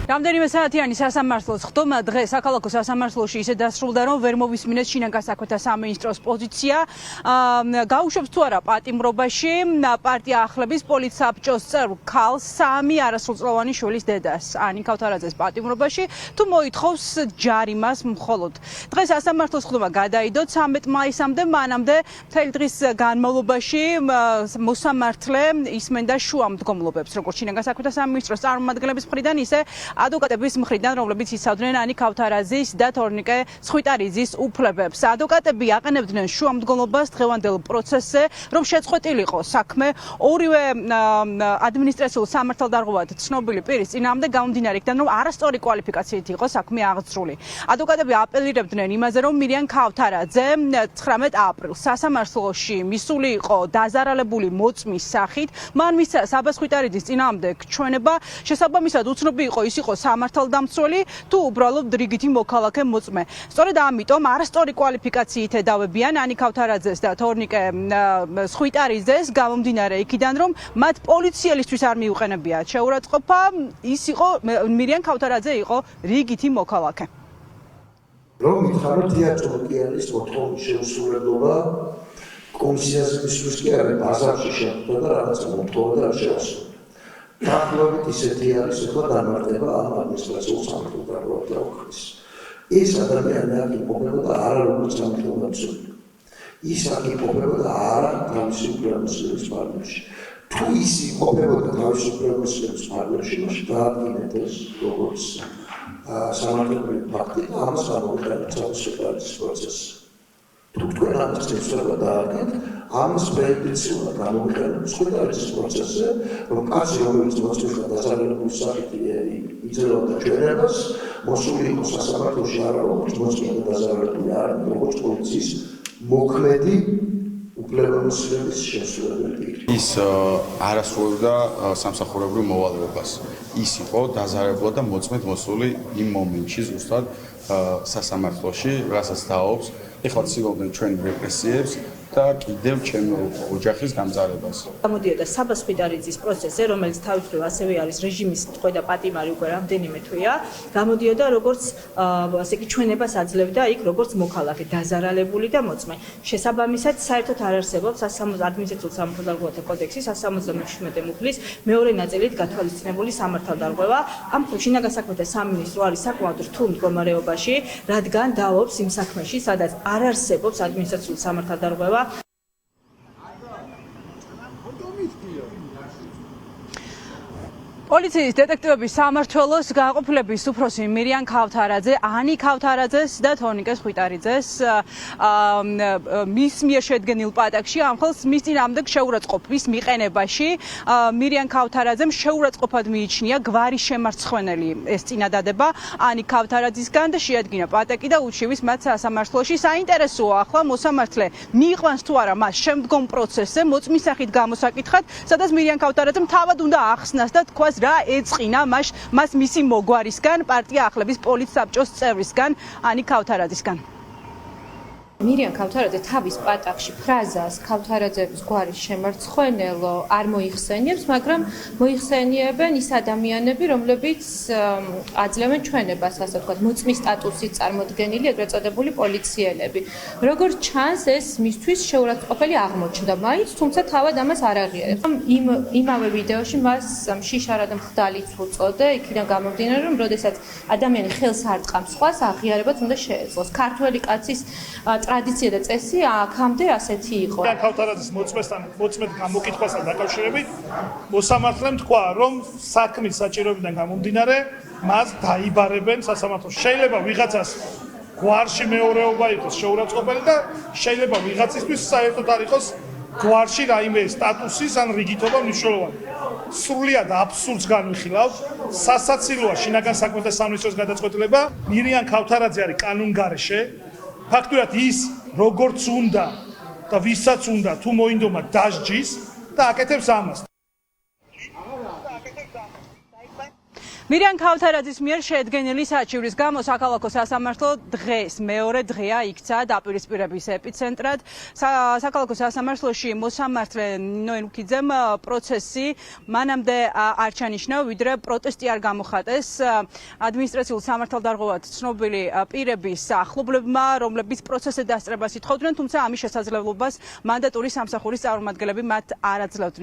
რამდენიმე საათიანი სასამართლოს ხდომა დღეს საქალაქო სასამართლოში ისე დასრულდა, რომ ვერ მოვისმინეს შინაგან საქმეთა სამინისტროს პოზიცია. გაუშვებს თუ არა პატიმრობაში პარტია ახლების პოლიტსაბჭოს წევრ ქალს სამი არასრულწლოვანი შვილის დედას ანი ქავთარაძეს პატიმრობაში თუ მოითხოვს ჯარიმას მხოლოდ. დღეს სასამართლოს ხდომა გადაიდო 13 მაისამდე, მანამდე მთელი დღის განმავლობაში მოსამართლე ისმენდა შუამდგომლობებს, როგორც შინაგან საქმეთა სამინისტროს წარმომადგენლების მხრიდან, ისე ადვოკატების მხრიდან, რომლებიც იცავდნენ ანი ქავთარაძის და თორნიკე სხვიტარიძის უფლებებს. ადვოკატები აყენებდნენ შუამდგომლობას დღევანდელ პროცესზე, რომ შეწყვეტილიყო საქმე ორივე ადმინისტრაციულ სამართალდარღვევად ცნობილი პირის წინააღმდეგ გამომდინარე იქიდან, რომ არასწორი კვალიფიკაციით იყო საქმე აღძრული. ადვოკატები აპელირებდნენ იმაზე, რომ მირიან ქავთარაძე 19 აპრილს სასამართლოში მისული იყო დაზარალებული მოწმის სახით, მან მისცა საბა სხვიტარიძის წინააღმდეგ ჩვენება, შესაბამისად უცნობი იყო ის იყო სამართალდამცველი თუ უბრალოდ რიგითი მოქალაქე მოწმე. სწორედ ამიტომ არასწორი კვალიფიკაციით ედავებიან ანი ქავთარაძეს და თორნიკე სხვიტარიძეს გამომდინარე იქიდან, რომ მათ პოლიციელისთვის არ მიუყენებიათ შეურაცხყოფა, ის იყო მირიან ქავთარაძე იყო რიგითი მოქალაქე. რომ მითხარით დიაწოლკიანის მოთხოვნის შეუსრულებლობა კომისიაზე მისვლის კი არის ბაზარში შეხვდა და რაღაცა მომთხოვა და არ შეასრულა. დაახლოებით ისეთი არის ახლა განმარტება ამ ადმინისტრაციულ სამართალდარღვევად დაუხრის. ეს ადამიანი აქ იმყოფებოდა არა როგორც სამართალდამცველი. ის აქ იმყოფებოდა არა თავისი უფლებამოსილების ფარგლებში. თუ ის იმყოფებოდა თავისი უფლებამოსილების ფარგლებში, მაშინ დაადგინეთ ეს როგორც სამართლებრივი ფაქტი და ამას გამოვიყენეთ თავისუფლების პროცესში. თუ თქვენ ამას შეცდომა დააგეთ, ამას პრედიციულად გამოვიყენეთ სხვიტარიძის პროცესზე, რომ კაცი, რომელიც მოწმეშა დაზარალებული სახით იძლეოდა ჩვენებას, მოსული იყო სასამართლოში არა როგორც მოწმე და დაზარალებული, არამედ როგორც პოლიციის მოქმედი უფლებამოსილების შესრულებელი. ის არასრულებდა სამსახურებრივ მოვალეობას. ის იყო დაზარალებული და მოწმედ მოსული იმ მომენტში ზუსტად სასამართლოში, რასაც დააობს ეხლა ცდილობდნენ ჩვენი რეპრესიებს და კიდევ ჩემი ოჯახის გამძარებას. გამოდიოდა საბა სხვიტარიძის პროცესზე, რომელიც თავისუფლად ასევე არის რეჟიმის წყვეტა პატიმარი უკვე რამდენიმე თვეა, გამოდიოდა როგორც ასე იგი ჩვენებას აძლევდა იქ როგორც მოქალაქე, დაზარალებული და მოწმე. შესაბამისად, საერთოდ არ არსებობს ადმინისტრაციულ სამართალდარღვევათა კოდექსის 177 მუხლის მეორე ნაწილით გათვალისწინებული სამართალდარღვევა. ამ შინაგან საქმეთა სამინისტრო არის საკმაოდ რთულ მდგომარეობაში, რადგან დაობს იმ საქმეში, სადაც არ არსებობს ადმინისტრაციულ სამართალდარღვევა. პოლიციის დეტექტივების სამმართველოს გააყოფილების უფროსი მირიან ქავთარაძე, ანი ქავთარაძეს და თორნიკე სხვიტარიძეს მის მიერ შედგენილ პატაკში ამ ხელს მის წინააღმდეგ შეურაცხყოფის მიყენებაში მირიან ქავთარაძემ შეურაცხყოფად მიიჩნია გვარის შემარცხვენელი ეს წინადადება ანი ქავთარაძისგან და შეადგინა პატაკი და უშივის მათ სასამართლოში. საინტერესოა ახლა მოსამართლე მიიყვანს თუ არა მას შემდგომ პროცესზე მოწმის სახით გამოსაკითხად, სადაც მირიან ქავთარაძემ თავად უნდა ახსნას და თქვას რა ეწყინა მას მისი მოგვარისგან, პარტია ახლების პოლიტსაბჭოს წევრისგან, ანი ქავთარაძისგან. მირიან ქავთარაძე თავის პატაკში ფრაზას ქავთარაძეების გვარის შემარცხვენელო არ მოიხსენიებს, მაგრამ მოიხსენიებენ ის ადამიანები, რომლებიც აძლევენ ჩვენებას, ასე ვთქვათ, მოწმის სტატუსით წარმოდგენილი ეგრეთ წოდებული პოლიციელები. როგორც ჩანს, ეს მისთვის შეურაცხყოფელი აღმოჩნდა მაინც, თუმცა თავად ამას არ აღიარებს. იმავე ვიდეოში მას შიშარად მხდალიც უწოდე, იქიდან გამომდინარე, რომ როდესაც ადამიანი ხელს არ ტყამს სხვას, აღიარებაც უნდა შეეძლოს. ქართველი კაცის ტრადიცია და წესი აქამდე ასეთი იყო. ქავთარაძის მოწმედ გამოკითხვასთან დაკავშირებით მოსამართლემ თქვა, რომ საქმის საჭიროებიდან გამომდინარე მას დაიბარებენ სასამართლოში. შეიძლება ვიღაცას გვარში მეორეობა იყოს შეურაცხყოფელი და შეიძლება ვიღაცისთვის საერთოდ არ იყოს გვარში რაიმე სტატუსის ან რიგითობა მნიშვნელოვანი. სრულიად აბსურდს განვიხილავ. სასაცილოა შინაგან საქმეთა სამინისტროს გადაწყვეტილება. მირიან ქავთარაძე არის კანონგარეშე. ფაქტურად ის როგორც უნდა და ვისაც უნდა თუ მოინდომა დასჯის და აკეთებს ამას. მირიან ქავთარაძის მიერ შედგენილი საჩივრის გამო საქალაქო სასამართლო დღეს მეორე დღეა იქცა დაპირისპირების ეპიცენტრად. საქალაქო სასამართლოში მოსამართლე ნინო ელუქიძემ პროცესი მანამდე არ ჩანიშნა, ვიდრე პროტესტი არ გამოხატეს ადმინისტრაციულ სამართალდარღვევად ცნობილი პირების ახლობლებმა, რომლებიც პროცესის დასწრებას ითხოვდნენ, თუმცა ამის შესაძლებლობას მანდატური სამსახურის წარმომადგენლები მათ არ აძლევდნენ.